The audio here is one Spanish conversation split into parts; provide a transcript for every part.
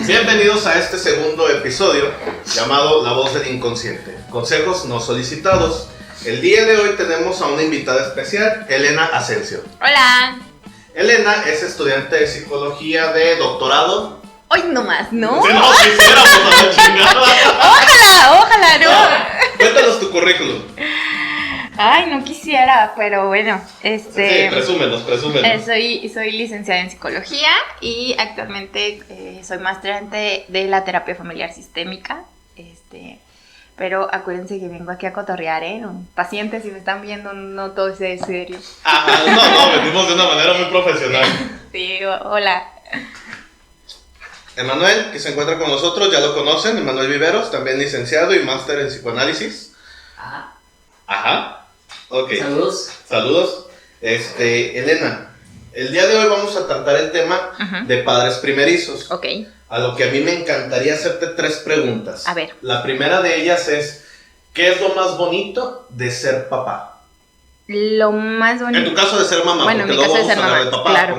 Bienvenidos a este segundo episodio llamado La Voz del Inconsciente. Consejos no solicitados. El día de hoy tenemos a una invitada especial, Elena Asensio. Hola. Elena es estudiante de psicología de doctorado. Hoy nomás, ¿no? Si no quisiéramos a la chingada. Ojalá, no. Cuéntanos tu currículum. Ay, no quisiera, pero bueno, Sí, presúmenos. Soy licenciada en psicología y actualmente soy maestrante de la terapia familiar sistémica. Pero acuérdense que vengo aquí a cotorrear, ¿no? Pacientes, si me están viendo, no todo es serio. No, venimos de una manera muy profesional. Sí, hola. Emanuel, que se encuentra con nosotros, ya lo conocen, Emanuel Viveros, también licenciado y máster en psicoanálisis. Ajá. Ok. Saludos. Elena, el día de hoy vamos a tratar el tema de padres primerizos. Ok. A lo que a mí me encantaría hacerte 3 preguntas. A ver. La primera de ellas es, ¿qué es lo más bonito de ser papá? Lo más bonito. En tu caso de ser mamá, bueno, porque en mi luego caso de vamos a ser hablar mamá. de papá. Claro.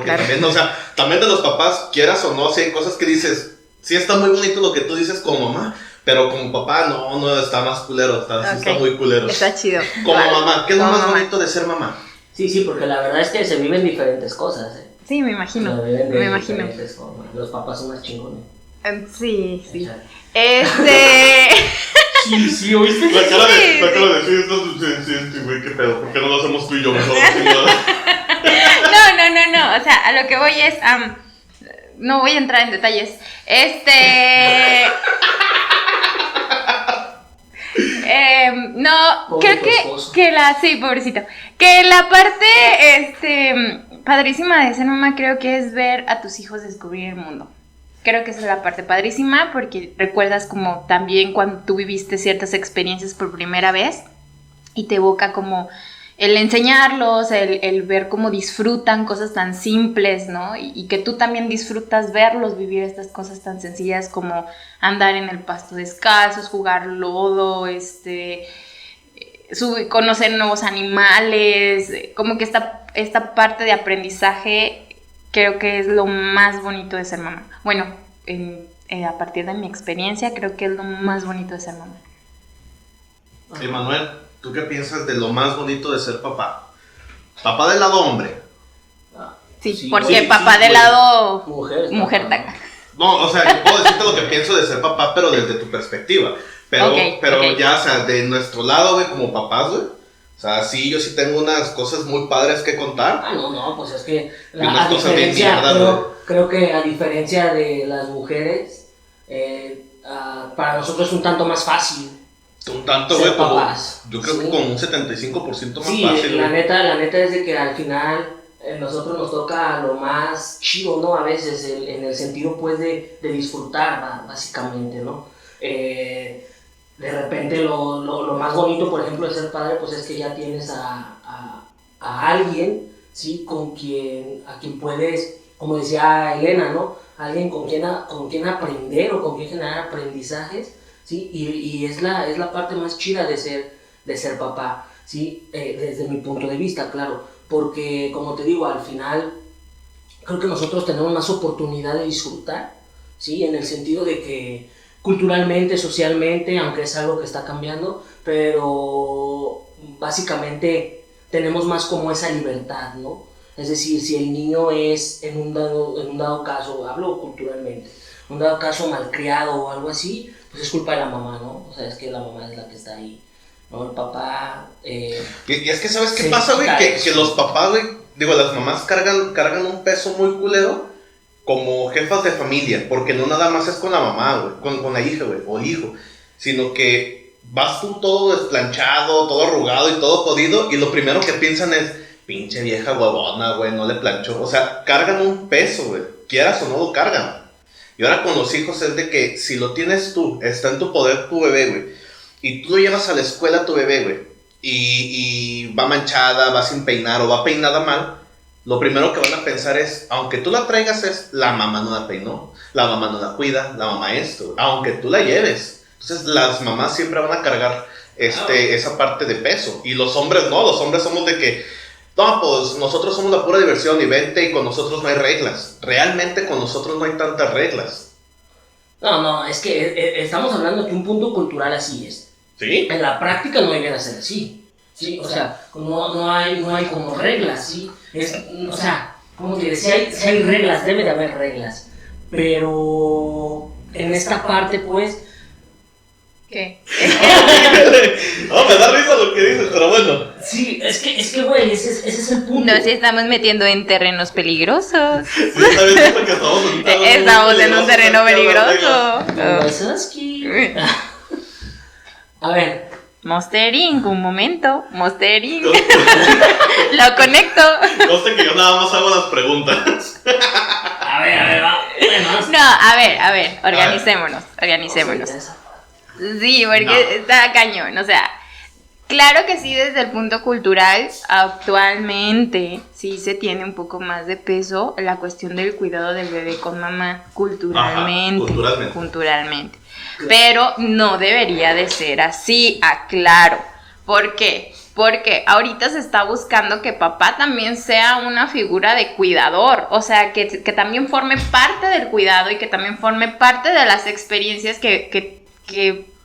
También de los papás, quieras o no, si hay cosas que dices, sí está muy bonito lo que tú dices como mamá, pero como papá no está más culero, sí está muy culero. Está chido. Como mamá, ¿qué es lo Como más mamá. bonito de ser mamá? Sí, porque la verdad es que se viven diferentes cosas, ¿eh? Sí, me imagino. Diferentes formas. Los papás son más chingones. Sí. Sí, ¿oíste? La cara de sí, esto güey, qué pedo, ¿por qué no lo hacemos tú y yo mejor? No, o sea, a lo que voy es, no voy a entrar en detalles, no, Pobre creo sí, pobrecito, que la parte, padrísima de ser mamá creo que es ver a tus hijos descubrir el mundo. Creo que esa es la parte padrísima porque recuerdas como también cuando tú viviste ciertas experiencias por primera vez y te evoca como el enseñarlos, el ver cómo disfrutan cosas tan simples, ¿no? Y que tú también disfrutas verlos vivir estas cosas tan sencillas como andar en el pasto descalzos, jugar lodo, conocer nuevos animales, como que esta parte de aprendizaje creo que es lo más bonito de ser mamá. Bueno, a partir de mi experiencia, creo que es lo más bonito de ser mamá. Emanuel, ¿tú qué piensas de lo más bonito de ser papá? Papá del lado hombre. Sí, porque papá del lado mujer taca. No, o sea, yo puedo decirte lo que pienso de ser papá, pero desde tu perspectiva. Pero Okay. Ya, o sea, de nuestro lado, güey, como papás, güey. O sea, sí, yo sí tengo unas cosas muy padres que contar. No, pues es que creo que a diferencia de las mujeres, para nosotros es un tanto más fácil. Un tanto, güey, como papás. Yo creo que con un 75% más sí, fácil. La neta es de que al final nosotros nos toca lo más chido, ¿no? A veces, en el sentido, pues, de disfrutar, básicamente, ¿no? De repente lo más bonito, por ejemplo, de ser padre, pues es que ya tienes a alguien, ¿sí? A quien puedes, como decía Elena, ¿no? Alguien con quien aprender o con quien generar aprendizajes, ¿sí? Y es la parte más chida de ser papá, ¿sí? Desde mi punto de vista, claro, porque, como te digo, al final creo que nosotros tenemos más oportunidad de disfrutar, ¿sí? En el sentido de que culturalmente, socialmente, aunque es algo que está cambiando, pero básicamente tenemos más como esa libertad, ¿no? Es decir, si el niño es en un dado caso, hablo culturalmente, un dado caso malcriado o algo así, pues es culpa de la mamá, ¿no? O sea, es que la mamá es la que está ahí, ¿no? El papá... Y es que, ¿sabes qué pasa, güey? Que los papás, güey, las mamás cargan un peso muy culero como jefas de familia, porque no nada más es con la mamá, güey, con la hija, güey, o el hijo, sino que vas tú todo desplanchado, todo arrugado y todo jodido, y lo primero que piensan es, pinche vieja huevona, güey, no le planchó. O sea, cargan un peso, güey, quieras o no lo cargan. Y ahora con los hijos es de que si lo tienes tú, está en tu poder tu bebé, güey, y tú lo llevas a la escuela a tu bebé, güey, y va manchada, va sin peinar o va peinada mal, lo primero que van a pensar es, aunque tú la traigas es, la mamá no la peinó, la mamá no la cuida, la mamá esto, aunque tú la lleves. Entonces las mamás siempre van a cargar esa parte de peso. Y los hombres no, los hombres somos de que, no, pues nosotros somos la pura diversión y vente y con nosotros no hay reglas. Realmente con nosotros no hay tantas reglas. No, es que estamos hablando que un punto cultural así es. ¿Sí? En la práctica no debería ser así. Sí, o sea, no hay como reglas, ¿sí? O sea, como que si hay reglas, debe de haber reglas. Pero en esta parte, pues... ¿Qué? No, me da risa lo que dices, pero bueno. Sí, es que güey, ese es el punto. Nos estamos metiendo en terrenos peligrosos. Sí, está bien, siento que Estamos en un terreno peligroso. Wazowski. A ver. Monstering, un momento. Monstering. Lo conecto. Conste que yo nada más hago las preguntas. A ver, va. Bueno, No, a ver, organicémonos. Sí, porque está cañón, o sea, claro que sí, desde el punto cultural, actualmente sí se tiene un poco más de peso la cuestión del cuidado del bebé con mamá, culturalmente. Pero no debería de ser así, aclaro. ¿Por qué? Porque ahorita se está buscando que papá también sea una figura de cuidador, o sea, que también forme parte del cuidado y que también forme parte de las experiencias que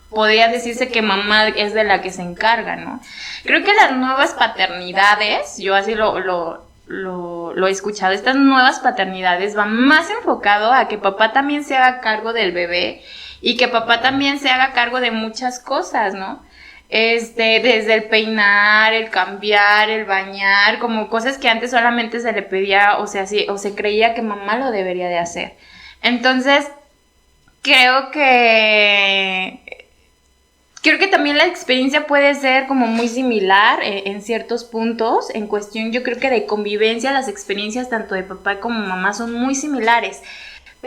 podría decirse que mamá es de la que se encarga, ¿no? Creo que las nuevas paternidades, yo así lo he escuchado, estas nuevas paternidades van más enfocado a que papá también se haga cargo del bebé y que papá también se haga cargo de muchas cosas, ¿no? Desde el peinar, el cambiar, el bañar, como cosas que antes solamente se le pedía, o sea, o se creía que mamá lo debería de hacer. Entonces, creo que también la experiencia puede ser como muy similar en ciertos puntos. En cuestión, yo creo que de convivencia, las experiencias tanto de papá como mamá son muy similares.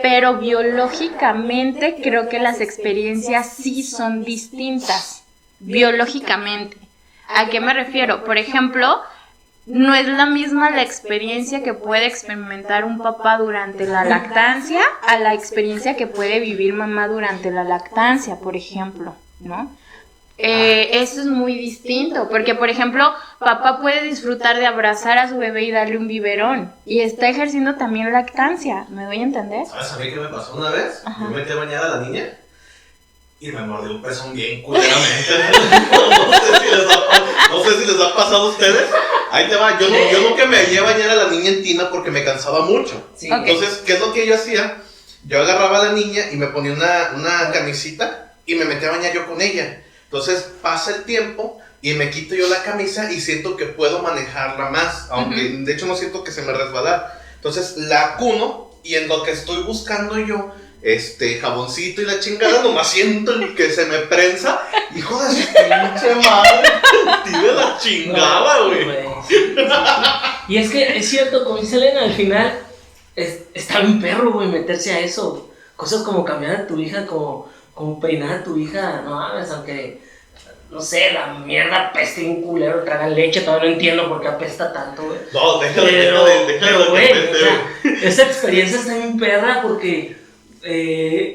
Pero biológicamente creo que las experiencias sí son distintas. Biológicamente. ¿A qué me refiero? Por ejemplo, no es la misma la experiencia que puede experimentar un papá durante la lactancia a la experiencia que puede vivir mamá durante la lactancia, por ejemplo, ¿no? Eso es muy distinto, porque por ejemplo, papá puede disfrutar de abrazar a su bebé y darle un biberón, y está ejerciendo también lactancia, ¿me doy a entender? ¿Sabes a mí qué me pasó una vez? Ajá. Yo metí a bañar a la niña y me mordió un pezón bien culeramente. No sé si les ha pasado a ustedes. Ahí te va, yo nunca me hallé a bañar a la niña en tina porque me cansaba mucho. Sí. Okay. Entonces, ¿qué es lo que yo hacía? Yo agarraba a la niña y me ponía una camisita y me metía a bañar yo con ella. Entonces pasa el tiempo y me quito yo la camisa y siento que puedo manejarla más, aunque de hecho no siento que se me resbala. Entonces la acuno y en lo que estoy buscando yo, jaboncito y la chingada, nomás siento que se me prensa. Hijo de su pinche madre, tío, la chingada, güey. No, sí. Y es que es cierto, como dice Elena, al final está un perro, güey, meterse a eso. Cosas como cambiar a tu hija, como peinar a tu hija, no mames, aunque, no sé, la mierda apeste un culero, tragan leche, todavía no entiendo por qué apesta tanto, güey. No, déjalo, güey, o sea, esa experiencia está bien perra porque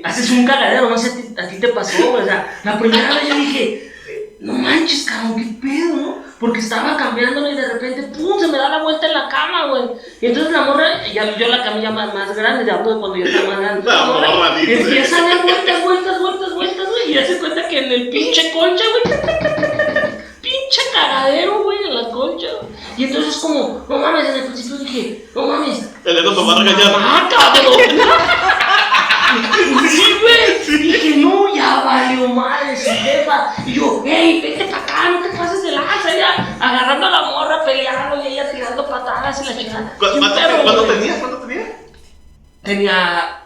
haces un cagadero, no sé, a ti te pasó, güey, o sea, la primera vez yo dije, no manches, cabrón, qué pedo, ¿no? Porque estaba cambiándole y de repente, ¡pum!, se me da la vuelta en la cama, güey. Y entonces la morra, yo la camilla más grande, ya hablo de cuando yo estaba más grande. La morra empieza a dar vueltas, güey. Y ya se cuenta que en el pinche concha, güey, pinche cagadero, güey, en la concha. Y entonces como, no mames, en el principio dije, no mames. Elena te va a regañar. ¡Ah, cabrón! Sí, güey. Dije, no, ya valió madre su jefa. Y yo, hey, vete para acá, no te pases de lanza. Ya agarrando a la morra, peleando y ella tirando patadas y la chingada. ¿Cuánto tenía? Tenía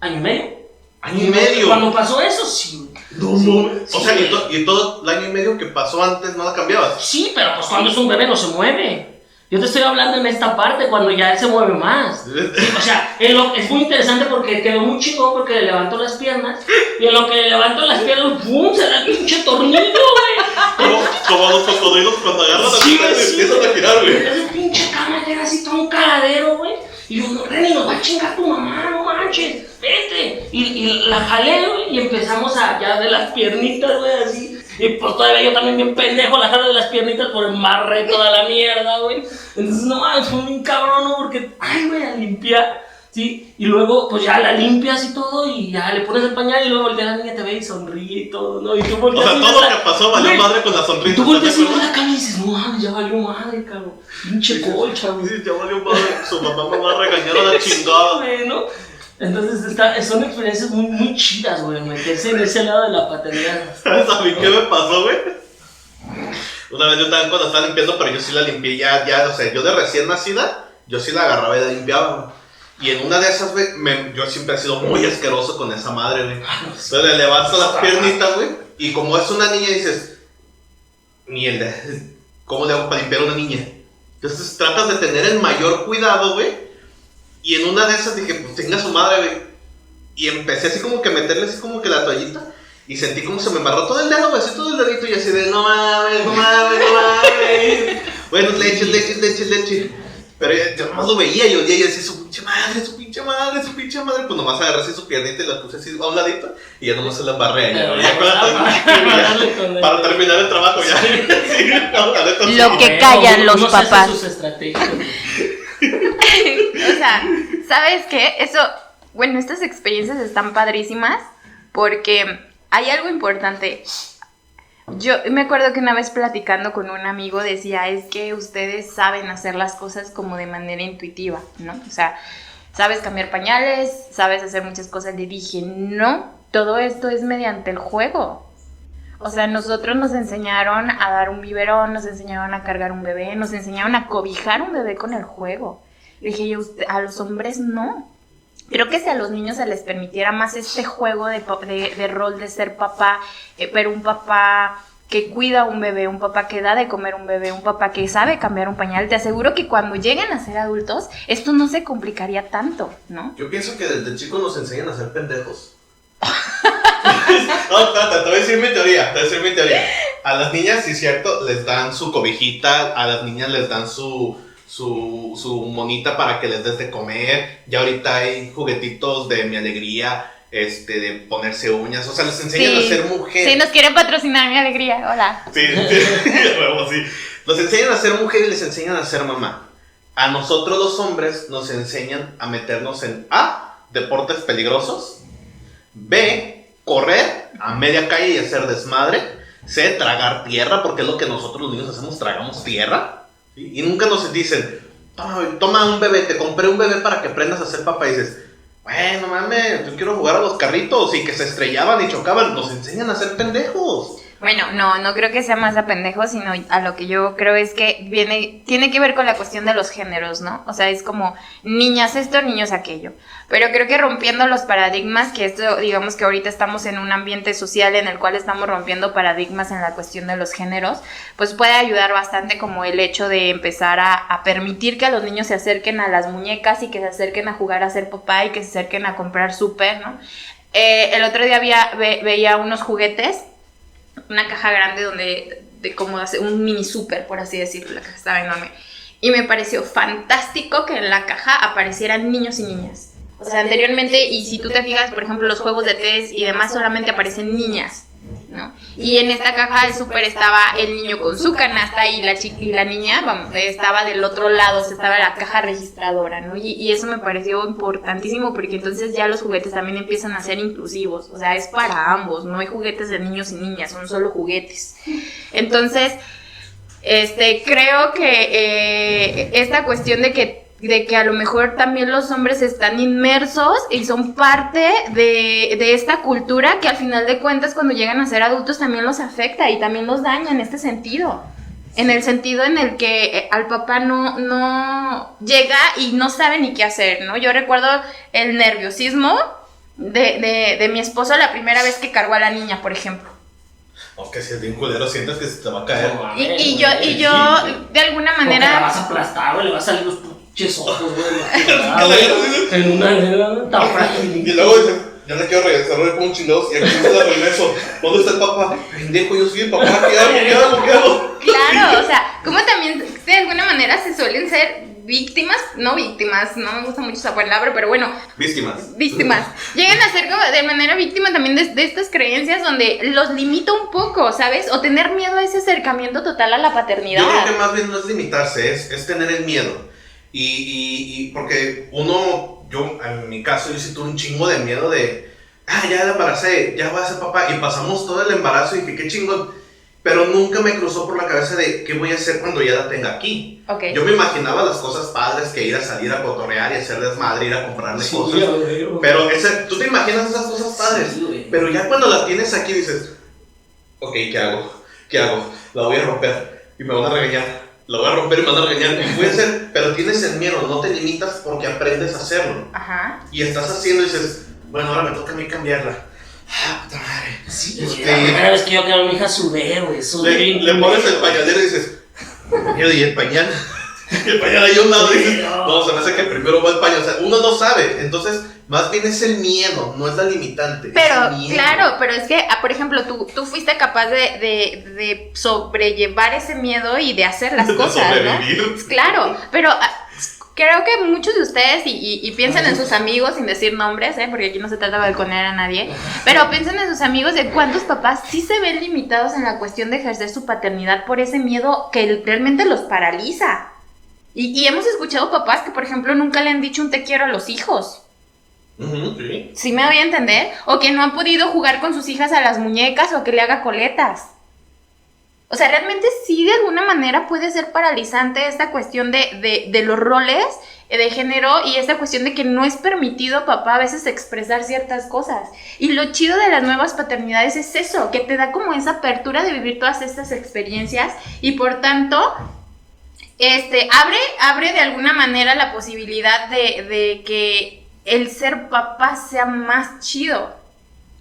año y medio. ¿Año y medio? Cuando pasó eso, sí. No. O sea, y todo el año y medio que pasó antes no la cambiabas. Sí, pero pues cuando es un bebé no se mueve. Yo te estoy hablando en esta parte cuando ya él se mueve más. O sea, es muy interesante porque quedó muy chingón porque le levanto las piernas. Y en lo que le levanto las piernas, ¡pum!, se da el pinche tornillo, güey. Como los cocodrilos cuando agarran las piernas y empiezan a girar, güey. Ese pinche cama era así todo un cagadero, güey. Y yo, no, Reni, nos va a chingar tu mamá, no manches, vete. Y la jalé, güey, y empezamos a ya de las piernitas, güey, así. Y pues todavía yo también bien pendejo la jala de las piernitas por embarré toda la mierda, güey. Entonces, no mames, fue un cabrón, ¿no? Porque, ay, güey, a limpiar. Sí, y luego pues ya la limpias y todo y ya le pones el pañal y luego voltea la niña, te ve y sonríe y todo, ¿no? Y tú volteas. O sea, todo lo que pasó valió madre con la sonrisa. Y tú volteas y la cama y dices, no mames, ya valió madre, cabrón. Pinche colcha, güey. Sí, ya valió madre. Su mamá me va a regañar a la chingada. Güey, ¿no? Entonces son experiencias muy, muy chidas, güey, meterse en ese lado de la paternidad. ¿Sabes a mí qué me pasó, güey? Una vez yo también cuando estaba limpiando, pero yo sí la limpié ya, o sea, yo de recién nacida, yo sí la agarraba y la limpiaba, güey. Y en una de esas, güey, yo siempre he sido muy asqueroso con esa madre, güey. Entonces le levanto las piernitas, güey, y como es una niña, dices, mierda, ¿cómo le hago para limpiar a una niña? Entonces tratas de tener el mayor cuidado, güey, y en una de esas dije, pues tenga su madre, güey. Y empecé así como que a meterle así como que la toallita, y sentí como se me embarró todo el dedo, güey, así todo el dedito, y así de, no mames. Bueno, leche. Pero yo nomás lo veía y decía, su pinche madre. Pues nomás agarré así su piernita y la puse así a un ladito y ya nomás se la embarré a ella. Para terminar el trabajo ya. Sí, lo que callan los papás. Sus estrategias. O sea, ¿sabes qué? Bueno, estas experiencias están padrísimas porque hay algo importante. Yo me acuerdo que una vez platicando con un amigo decía, es que ustedes saben hacer las cosas como de manera intuitiva, ¿no? O sea, sabes cambiar pañales, sabes hacer muchas cosas. Le dije, no, todo esto es mediante el juego. O sea, nosotros nos enseñaron a dar un biberón, nos enseñaron a cargar un bebé, nos enseñaron a cobijar un bebé con el juego. Le dije, a los hombres no. Creo que si a los niños se les permitiera más este juego de rol de ser papá, pero un papá que cuida a un bebé, un papá que da de comer a un bebé, un papá que sabe cambiar un pañal, te aseguro que cuando lleguen a ser adultos, esto no se complicaría tanto, ¿no? Yo pienso que desde chicos nos enseñan a ser pendejos. No, te voy a decir mi teoría. A las niñas, sí es cierto, les dan su cobijita, a las niñas les dan su monita para que les des de comer. Ya ahorita hay juguetitos de Mi Alegría, de ponerse uñas, o sea, les enseñan a ser mujer. Sí, nos quieren patrocinar Mi Alegría, hola. Sí. Los enseñan a ser mujer y les enseñan a ser mamá. A nosotros los hombres nos enseñan a meternos en A, deportes peligrosos, B, correr a media calle y hacer desmadre, C, tragar tierra, porque es lo que nosotros los niños hacemos, tragamos tierra. ¿Sí? Y nunca nos dicen, toma un bebé, te compré un bebé para que aprendas a ser papá. Y dices, bueno, mames, yo quiero jugar a los carritos y que se estrellaban y chocaban. Nos enseñan a ser pendejos. Bueno, no creo que sea más a pendejos, sino a lo que yo creo es que tiene que ver con la cuestión de los géneros, ¿no? O sea, es como niñas esto, niños aquello. Pero creo que rompiendo los paradigmas, que esto, digamos que ahorita estamos en un ambiente social en el cual estamos rompiendo paradigmas en la cuestión de los géneros, pues puede ayudar bastante como el hecho de empezar a permitir que a los niños se acerquen a las muñecas y que se acerquen a jugar a ser papá y que se acerquen a comprar súper, ¿no? El otro día veía unos juguetes, una caja grande de como un mini súper, por así decirlo, la caja estaba enorme. Y me pareció fantástico que en la caja aparecieran niños y niñas. O sea, anteriormente, y si tú te fijas, por ejemplo, los juegos de test y demás solamente aparecen niñas, ¿no? Y en esta caja del súper estaba el niño con su canasta y la niña, estaba del otro lado, o sea, estaba la caja registradora, ¿no? Y eso me pareció importantísimo porque entonces ya los juguetes también empiezan a ser inclusivos, o sea, es para ambos, no hay juguetes de niños y niñas, son solo juguetes. Entonces, creo que esta cuestión de que a lo mejor también los hombres están inmersos y son parte de esta cultura que al final de cuentas cuando llegan a ser adultos también los afecta y también los daña en este sentido. En el sentido en el que al papá no llega y no sabe ni qué hacer, ¿no? Yo recuerdo el nerviosismo de mi esposo la primera vez que cargó a la niña, por ejemplo. Aunque si es bien culero, sientes que se te va a caer. Y yo de alguna manera... Porque la vas a aplastar, güey, le vas a salir los pinches ojos, güey. En una tan frágil. Y luego dices, ya le quiero regresar, le pongo un chingados y aquí se la regreso. ¿Dónde está el papá? Pendejo, yo soy el papá, ¿qué hago? Claro, o sea, como también de alguna manera se suelen ser víctimas, no me gusta mucho esa palabra, pero bueno. Víctimas. Llegan a ser como de manera víctima también de estas creencias donde los limita un poco, ¿sabes? O tener miedo a ese acercamiento total a la paternidad. Yo creo que más bien no es limitarse, es tener el miedo. Y porque yo, en mi caso, yo sí tuve un chingo de miedo de, ya la embaracé, ya voy a ser papá, y pasamos todo el embarazo y dije, qué chingón, pero nunca me cruzó por la cabeza de qué voy a hacer cuando ya la tenga aquí. Okay. Yo me imaginaba las cosas padres, que ir a salir a cotorrear y hacer desmadre, ir a comprarle cosas, pero tú te imaginas esas cosas padres, pero ya cuando la tienes aquí dices, ok, ¿qué hago? La voy a romper y me van a regañar. La voy a romper y me van a regañar. Y puede ser, pero tienes el miedo, no te limitas porque aprendes a hacerlo. Ajá. Y estás haciendo y dices, bueno, ahora me toca a mí cambiarla. Puta madre. Sí, la primera vez que yo quedé a mi hija sudé, güey. Le pones el pañalero y dices, ¿y el pañal? El pañal ahí a un lado y dices, no, se me hace que primero va el pañal. O sea, uno no sabe. Entonces, más bien es el miedo, no es la limitante. Pero, claro, pero es que, por ejemplo, tú fuiste capaz de sobrellevar ese miedo y de hacer las cosas, ¿no? Claro, pero creo que muchos de ustedes, y piensen en sus amigos, sin decir nombres, porque aquí no se trata de balconear a nadie, pero piensen en sus amigos de cuántos papás sí se ven limitados en la cuestión de ejercer su paternidad por ese miedo que realmente los paraliza. Y hemos escuchado papás que, por ejemplo, nunca le han dicho un te quiero a los hijos. Sí. ¿Sí me voy a entender? O que no han podido jugar con sus hijas a las muñecas o que le haga coletas. O sea, realmente sí de alguna manera puede ser paralizante esta cuestión de los roles de género y esta cuestión de que no es permitido, papá, a veces expresar ciertas cosas. Y lo chido de las nuevas paternidades es eso, que te da como esa apertura de vivir todas estas experiencias y por tanto abre de alguna manera la posibilidad de que el ser papá sea más chido.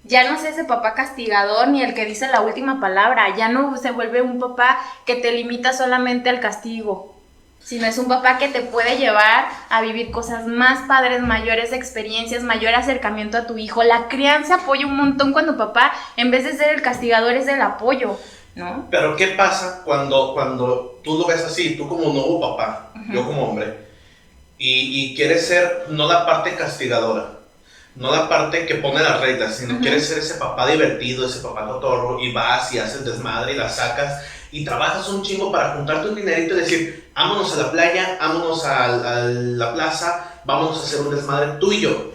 Ya no es ese papá castigador ni el que dice la última palabra. Ya no se vuelve un papá que te limita solamente al castigo, sino es un papá que te puede llevar a vivir cosas más padres, mayores experiencias, mayor acercamiento a tu hijo. La crianza apoya un montón cuando papá, en vez de ser el castigador, es el apoyo, ¿no? Pero ¿qué pasa cuando tú lo ves así, tú como nuevo papá, yo como hombre, y quieres ser no la parte castigadora, no la parte que pone las reglas, sino quieres ser ese papá divertido, ese papá cotorro, y vas y haces desmadre y la sacas y trabajas un chingo para juntarte un dinerito y decir, vámonos a la playa, vámonos a la plaza, vámonos a hacer un desmadre tú y yo.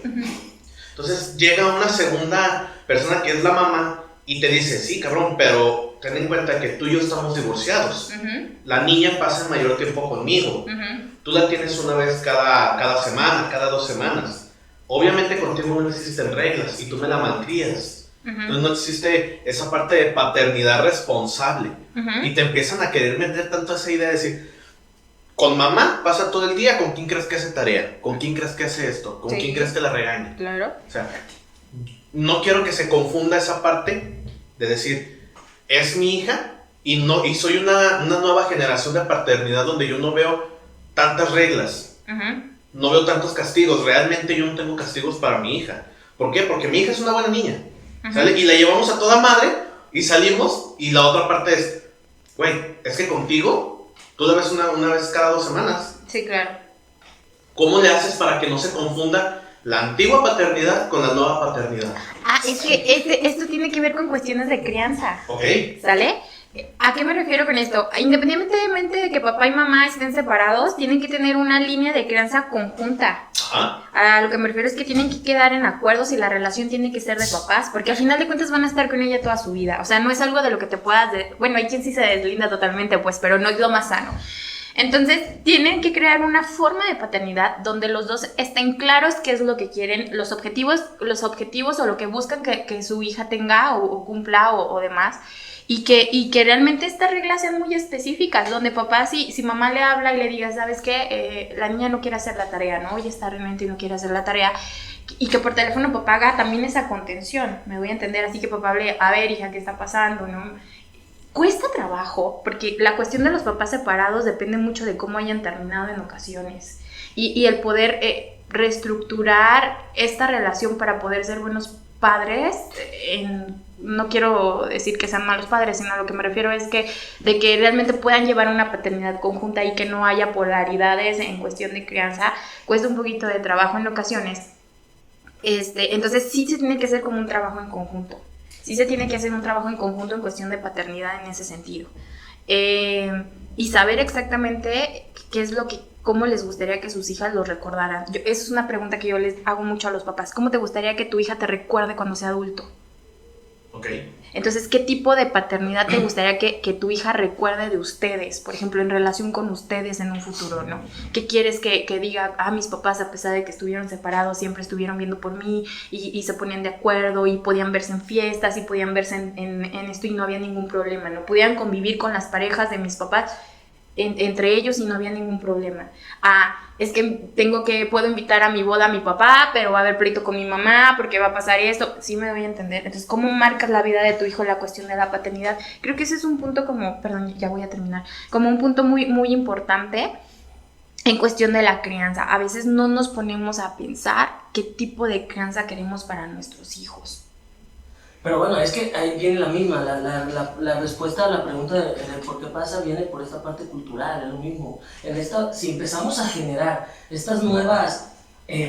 Entonces llega una segunda persona que es la mamá y te dice, sí, cabrón, pero ten en cuenta que tú y yo estamos divorciados. La niña pasa el mayor tiempo conmigo. Tú la tienes una vez cada semana, cada 2 semanas. Obviamente contigo no existen reglas y tú me la malcrías. Entonces no existe esa parte de paternidad responsable. Y te empiezan a querer meter tanto esa idea de decir, con mamá pasa todo el día, ¿con quién crees que hace tarea? ¿Con quién crees que hace esto? ¿Con quién crees que la regaña? Claro. O sea, no quiero que se confunda esa parte de decir, es mi hija y soy una nueva generación de paternidad donde yo no veo tantas reglas. No veo tantos castigos. Realmente yo no tengo castigos para mi hija. ¿Por qué? Porque mi hija es una buena niña. ¿Sale? Y la llevamos a toda madre y salimos. Y la otra parte es, güey, es que contigo tú la ves una vez cada 2 semanas. Sí, claro. ¿Cómo le haces para que no se confunda la antigua paternidad con la nueva paternidad? Es que esto tiene que ver con cuestiones de crianza. Ok. ¿Sale? ¿A qué me refiero con esto? Independientemente de que papá y mamá estén separados, tienen que tener una línea de crianza conjunta. A lo que me refiero es que tienen que quedar en acuerdos y la relación tiene que ser de papás, porque al final de cuentas van a estar con ella toda su vida. O sea, no es algo de lo que te puedas... Bueno, hay quien sí se deslinda totalmente, pues, pero no es lo más sano. Entonces, tienen que crear una forma de paternidad donde los dos estén claros qué es lo que quieren, los objetivos o lo que buscan que su hija tenga o cumpla o demás. Y que realmente estas reglas sean muy específicas, donde papá, si mamá le habla y le diga, ¿sabes qué? La niña no quiere hacer la tarea, ¿no? Hoy está realmente y no quiere hacer la tarea. Y que por teléfono papá haga también esa contención, me voy a entender. Así que papá hable, a ver, hija, ¿qué está pasando, no? Cuesta trabajo, porque la cuestión de los papás separados depende mucho de cómo hayan terminado en ocasiones. Y el poder reestructurar esta relación para poder ser buenos padres no quiero decir que sean malos padres, sino a lo que me refiero es de que realmente puedan llevar una paternidad conjunta y que no haya polaridades en cuestión de crianza, cuesta un poquito de trabajo en ocasiones. Entonces sí se tiene que hacer como un trabajo en conjunto. Sí se tiene que hacer un trabajo en conjunto en cuestión de paternidad en ese sentido. Y saber exactamente qué es lo que ¿cómo les gustaría que sus hijas los recordaran? Esa es una pregunta que yo les hago mucho a los papás. ¿Cómo te gustaría que tu hija te recuerde cuando sea adulto? Ok. Entonces, ¿qué tipo de paternidad te gustaría que tu hija recuerde de ustedes? Por ejemplo, en relación con ustedes en un futuro, ¿no? ¿Qué quieres que diga? Mis papás, a pesar de que estuvieron separados, siempre estuvieron viendo por mí y se ponían de acuerdo y podían verse en fiestas y podían verse en esto y no había ningún problema, ¿no? Podían convivir con las parejas de mis papás entre ellos y no había ningún problema. Es que puedo invitar a mi boda a mi papá, pero va a haber pleito con mi mamá porque va a pasar esto. Sí me doy a entender. Entonces, ¿cómo marcas la vida de tu hijo la cuestión de la paternidad? Creo que ese es un punto perdón, ya voy a terminar, como un punto muy, muy importante en cuestión de la crianza. A veces no nos ponemos a pensar qué tipo de crianza queremos para nuestros hijos. Pero bueno, es que ahí viene la misma, la respuesta a la pregunta de por qué pasa viene por esta parte cultural, es lo mismo. Si empezamos a generar estas nuevas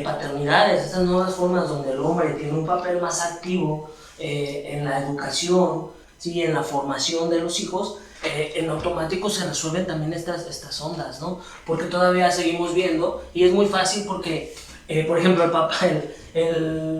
paternidades, estas nuevas formas donde el hombre tiene un papel más activo en la educación, ¿sí? En la formación de los hijos, en automático se resuelven también estas ondas, ¿no? Porque todavía seguimos viendo, y es muy fácil porque, por ejemplo,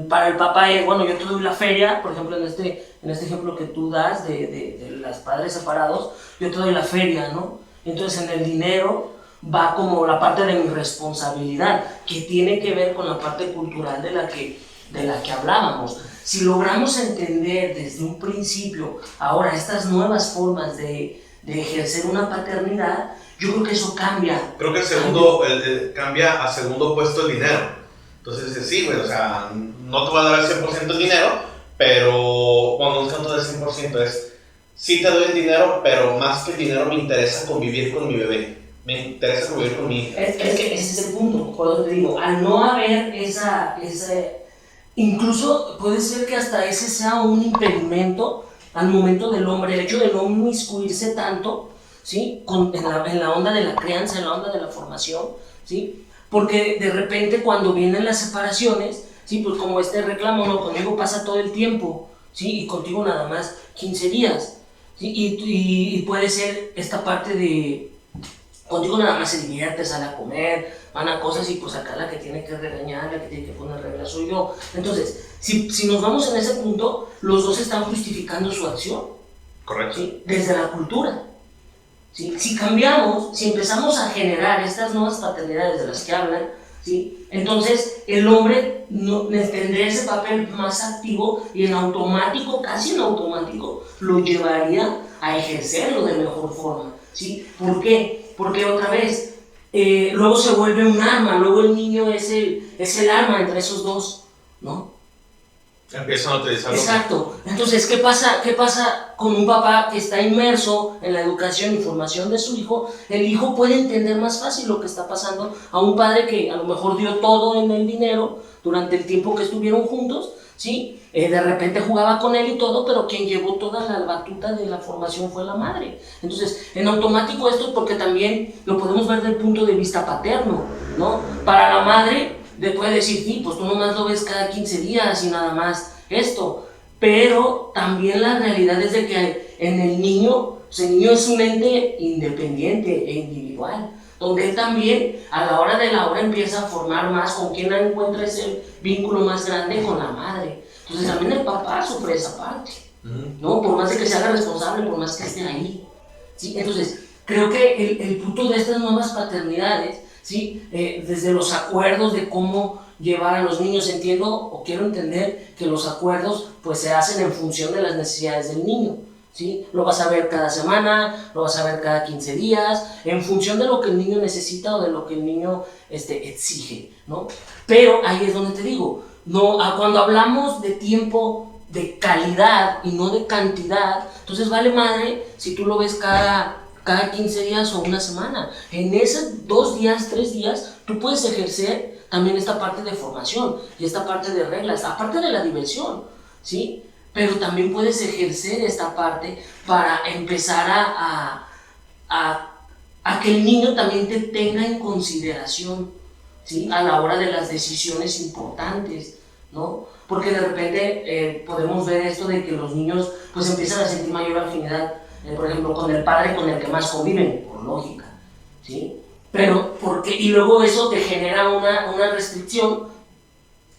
para el papá es, bueno, yo te doy la feria, por ejemplo, en este ejemplo que tú das de los padres separados, yo te doy la feria, ¿no? Entonces en el dinero va como la parte de mi responsabilidad, que tiene que ver con la parte cultural de la que hablábamos. Si logramos entender desde un principio ahora estas nuevas formas de ejercer una paternidad, yo creo que eso cambia. Creo que cambia a segundo puesto el dinero. Entonces dices, sí, güey, o sea, no te voy a dar el 100% el dinero, pero cuando un tanto del 100% sí te doy el dinero, pero más que el dinero me interesa convivir con mi bebé, me interesa convivir con mi hija. Es que ese es el punto, cuando te digo, al no haber incluso puede ser que hasta ese sea un impedimento al momento del hombre, el hecho de no inmiscuirse tanto, ¿sí? En la onda de la crianza, en la onda de la formación, ¿sí? Porque de repente cuando vienen las separaciones, ¿sí? Pues como este reclamo, no, conmigo pasa todo el tiempo, ¿sí? Y contigo nada más 15 días, ¿sí? Y puede ser esta parte de contigo nada más se divierte, sale a comer, van a cosas y pues acá la que tiene que regañar, la que tiene que poner reglas soy yo. Entonces, si nos vamos en ese punto, los dos están justificando su acción. Correcto. ¿Sí? Desde la cultura. ¿Sí? Si cambiamos, si empezamos a generar estas nuevas paternidades de las que hablan, ¿sí? Entonces el hombre tendría ese papel más activo y en automático, casi en automático, lo llevaría a ejercerlo de mejor forma, ¿sí? ¿Por qué? Porque otra vez, luego se vuelve un arma, luego el niño es el arma entre esos dos, ¿no? Empiezan a utilizarlo. Exacto. Entonces, ¿qué pasa con un papá que está inmerso en la educación y formación de su hijo? El hijo puede entender más fácil lo que está pasando a un padre que a lo mejor dio todo en el dinero durante el tiempo que estuvieron juntos, ¿sí? De repente jugaba con él y todo, pero quien llevó toda la batuta de la formación fue la madre. Entonces, en automático esto es porque también lo podemos ver desde el punto de vista paterno, ¿no? Para la madre puede decir, sí, pues tú nomás lo ves cada 15 días y nada más esto, pero también la realidad es de que en el niño es un ente independiente e individual, donde él también a la hora de la hora empieza a formar más con quien encuentra ese vínculo más grande con la madre. Entonces también el papá sufre esa parte, ¿no? Por más de que se haga responsable, por más que esté ahí, ¿sí? Entonces creo que el punto de estas nuevas paternidades, ¿sí? Desde los acuerdos de cómo llevar a los niños, entiendo o quiero entender que los acuerdos pues se hacen en función de las necesidades del niño, ¿sí? Lo vas a ver cada semana, lo vas a ver cada 15 días, en función de lo que el niño necesita o de lo que el niño exige, ¿no? Pero ahí es donde te digo, cuando hablamos de tiempo de calidad y no de cantidad, entonces vale madre si tú lo ves cada 15 días o una semana. En esos 2 días, 3 días, tú puedes ejercer también esta parte de formación y esta parte de reglas, aparte de la diversión, ¿sí? Pero también puedes ejercer esta parte para empezar a que el niño también te tenga en consideración, ¿sí? A la hora de las decisiones importantes, ¿no? Porque de repente podemos ver esto de que los niños pues empiezan a sentir mayor afinidad, por ejemplo, con el padre con el que más conviven, por lógica, ¿sí? Pero, porque, y luego eso te genera una restricción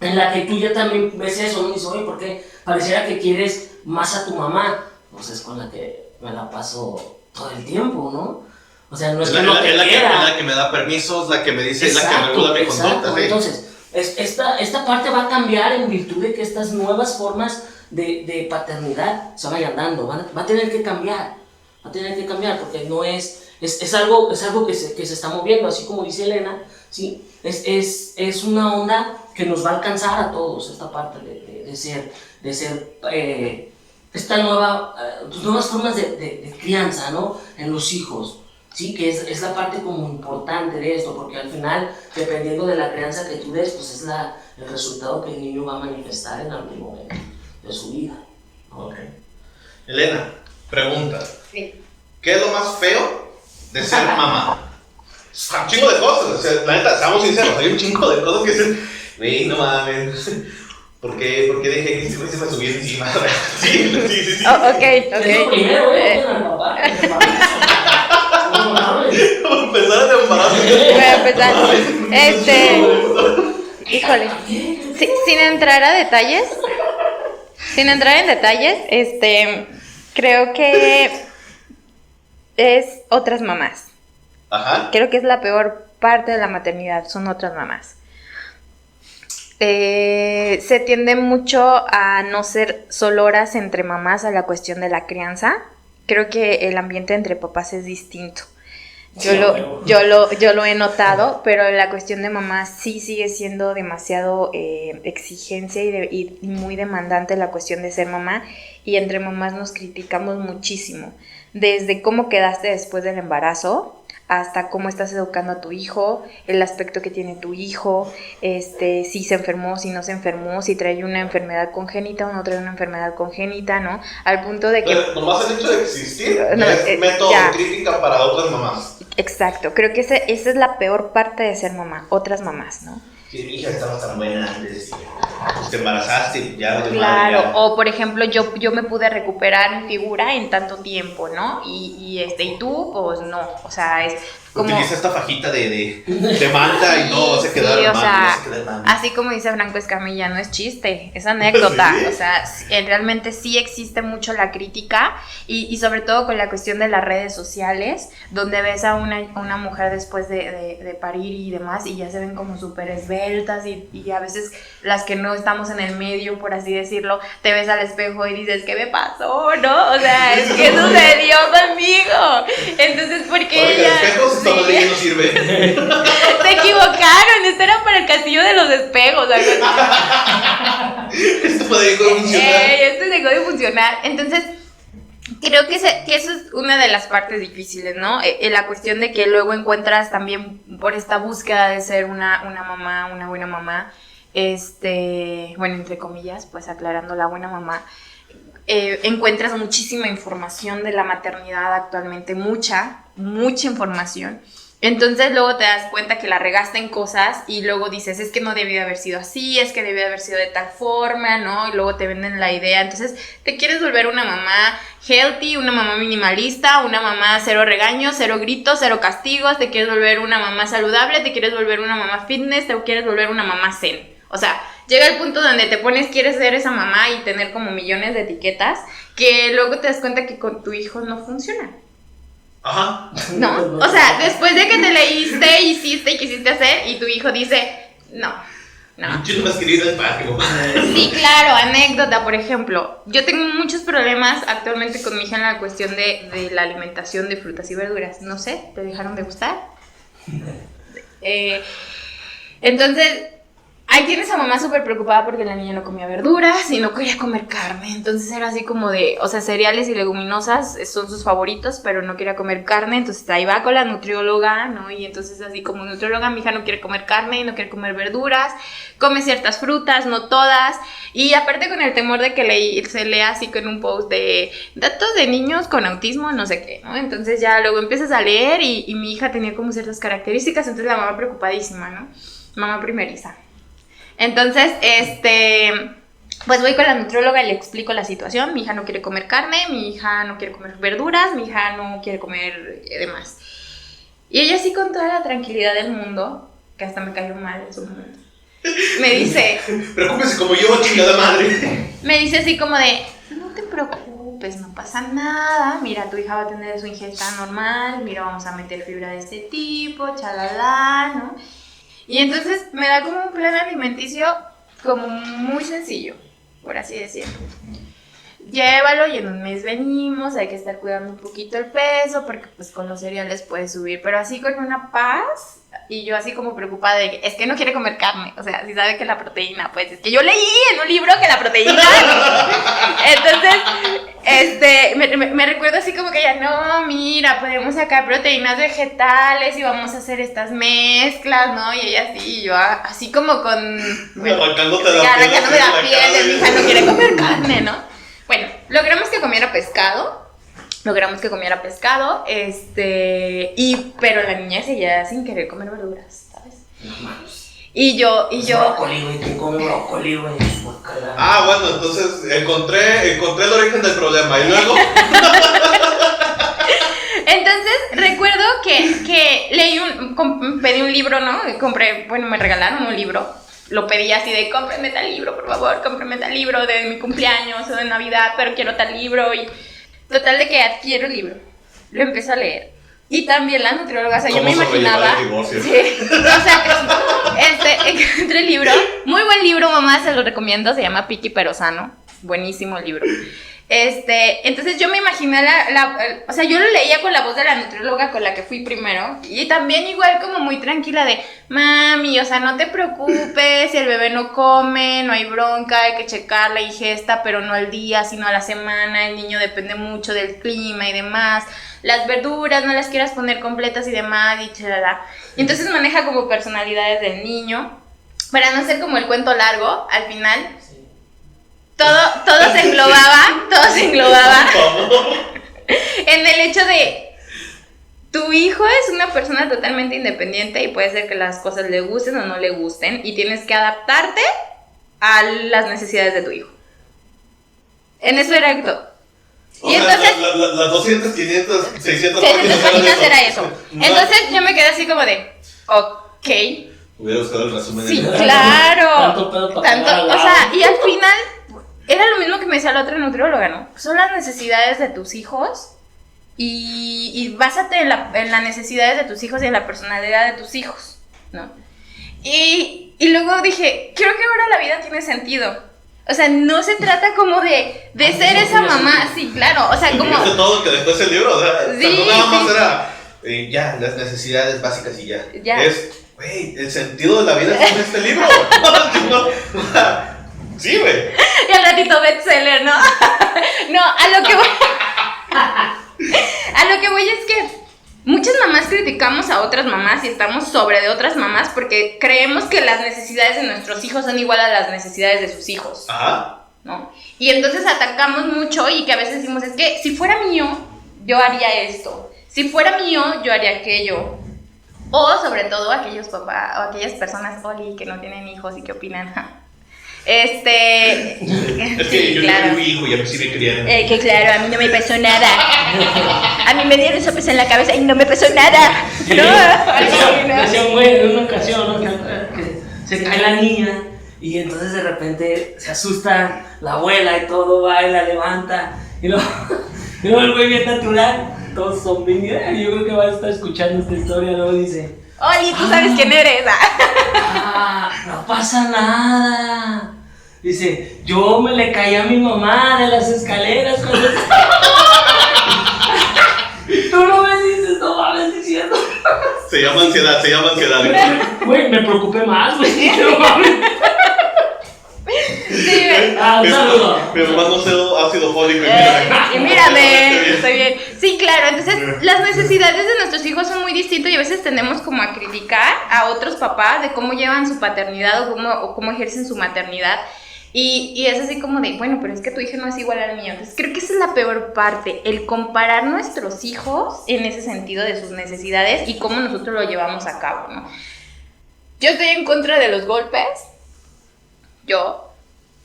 en la que tú ya también ves eso, ¿no? Y dices, oye, ¿por qué pareciera que quieres más a tu mamá? Pues es con la que me la paso todo el tiempo, ¿no? O sea, no es que no te quiera. Es la que me da permisos, la que me dice, exacto, la que regula mi conducta. ¿Sí? Entonces, esta parte va a cambiar en virtud de que estas nuevas formas de paternidad se vayan dando. Va a tener que cambiar. Va a tener que cambiar porque no es algo que se está moviendo, así como dice Elena, ¿sí? Es una onda que nos va a alcanzar a todos, esta parte de ser esta nuevas formas de crianza, ¿no? En los hijos, ¿sí? Que es la parte como importante de esto, porque al final, dependiendo de la crianza que tú des, pues es el resultado que el niño va a manifestar en algún momento de su vida, ¿no? Okay. Elena, pregunta. Sí. ¿Qué es lo más feo de ser mamá? Un chingo de cosas, o sea, la neta, seamos sinceros, hay un chingo de cosas que dicen, güey, no mames, ¿por qué dejé que este güey se me subiera encima? Sí. Oh, ok. Es lo primero, papá. Empezar a embarazo. Voy a empezar. Híjole. Sin entrar en detalles, creo que es otras mamás. Ajá. Creo que es la peor parte de la maternidad, son otras mamás. Se tiende mucho a no ser soloras entre mamás a la cuestión de la crianza. Creo que el ambiente entre papás es distinto. Yo lo he notado, pero la cuestión de mamás sí sigue siendo demasiado exigencia y muy demandante la cuestión de ser mamá, y entre mamás nos criticamos muchísimo, desde cómo quedaste después del embarazo hasta cómo estás educando a tu hijo, el aspecto que tiene tu hijo, si se enfermó, si no se enfermó, si trae una enfermedad congénita o no trae una enfermedad congénita, ¿no? Al punto de que... Pero nomás el hecho de existir es método de crítica para otras mamás. Exacto, creo que esa es la peor parte de ser mamá, otras mamás, ¿no? Sí, mi hija estaba tan buena antes, pues te embarazaste, ya de claro, madre, ya. O por ejemplo, yo me pude recuperar mi figura en tanto tiempo, ¿no? Y tú, pues no, o sea, es como... Utiliza esta fajita de manta y no se queda o mal, sea, no se queda mal. así como dice Franco Escamilla, no es chiste, es anécdota, ¿Sí? O sea, realmente sí existe mucho la crítica y sobre todo con la cuestión de las redes sociales, donde ves a una mujer después de parir y demás y ya se ven como súper esbeltas y a veces las que no estamos en el medio, por así decirlo, te ves al espejo y dices, ¿qué me pasó? ¿No? O sea, es que sucedió conmigo. Entonces, ¿por qué ella...? Espejos, sí. No sirve. Se equivocaron, esto era para el castillo de los espejos. Esto dejó de funcionar. Esto dejó de funcionar. Entonces, creo que eso es una de las partes difíciles, ¿no? La cuestión de que luego encuentras también por esta búsqueda de ser una mamá, una buena mamá, bueno, entre comillas, pues aclarando la buena mamá, encuentras muchísima información de la maternidad actualmente, mucha información. Entonces luego te das cuenta que la regaste en cosas y luego dices, es que no debió haber sido así, es que debió haber sido de tal forma, ¿no? Y luego te venden la idea, entonces te quieres volver una mamá healthy, una mamá minimalista, una mamá cero regaños, cero gritos, cero castigos, te quieres volver una mamá saludable, te quieres volver una mamá fitness, te quieres volver una mamá zen. O sea, llega el punto donde te pones, quieres ser esa mamá y tener como millones de etiquetas que luego te das cuenta que con tu hijo no funciona. Ajá. ¿No? O sea, después de que te leíste, hiciste y quisiste hacer y tu hijo dice, no. Yo no me has querido el patio. Sí, claro, anécdota, por ejemplo. Yo tengo muchos problemas actualmente con mi hija en la cuestión de la alimentación de frutas y verduras. No sé, ¿te dejaron de gustar? Entonces... ahí tienes a mamá súper preocupada porque la niña no comía verduras y no quería comer carne. Entonces era así como de, o sea, cereales y leguminosas son sus favoritos, pero no quería comer carne. Entonces ahí va con la nutrióloga, ¿no? Y entonces así como nutrióloga, mi hija no quiere comer carne, no quiere comer verduras, come ciertas frutas, no todas. Y aparte con el temor de que se lea así con un post de datos de niños con autismo, no sé qué, ¿no? Entonces ya luego empiezas a leer y mi hija tenía como ciertas características, entonces la mamá preocupadísima, ¿no? Mamá primeriza. Entonces, pues voy con la nutrióloga y le explico la situación. Mi hija no quiere comer carne, mi hija no quiere comer verduras, mi hija no quiere comer demás. Y ella sí con toda la tranquilidad del mundo, que hasta me cayó mal en su momento, me dice... Preocúpese como yo, chingada madre. Me dice así como de, no te preocupes, no pasa nada, mira, tu hija va a tener su ingesta normal, mira, vamos a meter fibra de este tipo, chalala, ¿no? Y entonces me da como un plan alimenticio como muy sencillo, por así decirlo. Llévalo y en un mes venimos, hay que estar cuidando un poquito el peso porque pues con los cereales puede subir, pero así con una paz. Y yo así como preocupada de que es que no quiere comer carne, o sea, si sabe que la proteína, pues es que yo leí en un libro que la proteína, entonces, me recuerdo así como que ella, no, mira, podemos sacar proteínas vegetales y vamos a hacer estas mezclas, ¿no? Y ella así, y yo así como con... Arrancándote la piel, de mi hija no quiere comer carne, ¿no? Bueno, logramos que comiera pescado, pero la niña seguía sin querer comer verduras, ¿sabes? Y yo... Brócoli, güey, ¿quién come brócoli, güey? Ah, bueno, entonces encontré el origen del problema, y luego... Entonces, recuerdo que pedí un libro, ¿no? Me regalaron un libro. Lo pedí así de, cómprenme tal libro, por favor, cómprenme tal libro de mi cumpleaños o de Navidad, pero quiero tal libro. Y total de que adquiero el libro, lo empiezo a leer. Y también la nutrióloga, o sea, yo me imaginaba... Sí, o sea, encontré el libro, muy buen libro, mamá, se lo recomiendo, se llama Piqui pero Sano, buenísimo el libro. Entonces yo me imaginé o sea, yo lo leía con la voz de la nutrióloga con la que fui primero y también igual como muy tranquila de mami, o sea, no te preocupes, si el bebé no come, no hay bronca, hay que checar la ingesta, pero no al día, sino a la semana, el niño depende mucho del clima y demás, las verduras no las quieras poner completas y demás y chalala. Y entonces maneja como personalidades del niño, para no hacer como el cuento largo, al final... Todo se englobaba en el hecho de tu hijo es una persona totalmente independiente y puede ser que las cosas le gusten o no le gusten y tienes que adaptarte a las necesidades de tu hijo. En eso era todo. Y entonces las 200, 500, 600 páginas era eso. Entonces yo me quedé así como de, ok. Hubiera buscado el resumen. Sí, claro. Tanto, o sea, y al final era lo mismo que me decía la otra nutrióloga, ¿no? Son las necesidades de tus hijos y básate en las necesidades de tus hijos y en la personalidad de tus hijos, ¿no? Y luego dije, creo que ahora la vida tiene sentido. O sea, no se trata como de ser esa mamá, sí, claro, o sea, como... todo que después el libro, o sea, sí, no nada más era, ya, las necesidades básicas y ya. Es, güey, el sentido de la vida es en este libro. Sí, güey. Y al ratito bestseller, ¿no? No, a lo que voy es que muchas mamás criticamos a otras mamás y estamos sobre de otras mamás porque creemos que las necesidades de nuestros hijos son igual a las necesidades de sus hijos. Ajá. ¿No? Y entonces atacamos mucho y que a veces decimos, es que si fuera mío, yo haría esto. Si fuera mío, yo haría aquello. O sobre todo aquellos papás o aquellas personas, Oli, que no tienen hijos y que opinan, es que sí, yo claro. no tengo hijo y a mí sí me criaron. Que claro, a mí no me pasó nada. A mí me dieron sopes en la cabeza y no me pasó nada. Sí, no, decía un güey en una ocasión, ¿no? Que se cae la niña y entonces de repente se asusta la abuela y todo va y la levanta. Y luego el güey bien natural, todos son bien. Yo creo que va a estar escuchando esta historia, luego dice: Oli, tú sabes quién eres. No pasa nada. Dice, yo me le caí a mi mamá de las escaleras cuando... Tú no me dices, no mames diciendo. Se llama ansiedad. Güey, me preocupé más, güey. No mames. Sí, un saludo. Mi mamá no ha sido fólico y mírame, estoy bien. Sí, claro, entonces las necesidades de nuestros hijos son muy distintas y a veces tendemos como a criticar a otros papás de cómo llevan su paternidad o cómo ejercen su maternidad. Y es así como de, bueno, pero es que tu hijo no es igual al mío. Entonces creo que esa es la peor parte, el comparar nuestros hijos en ese sentido de sus necesidades y cómo nosotros lo llevamos a cabo, ¿no? Yo estoy en contra de los golpes,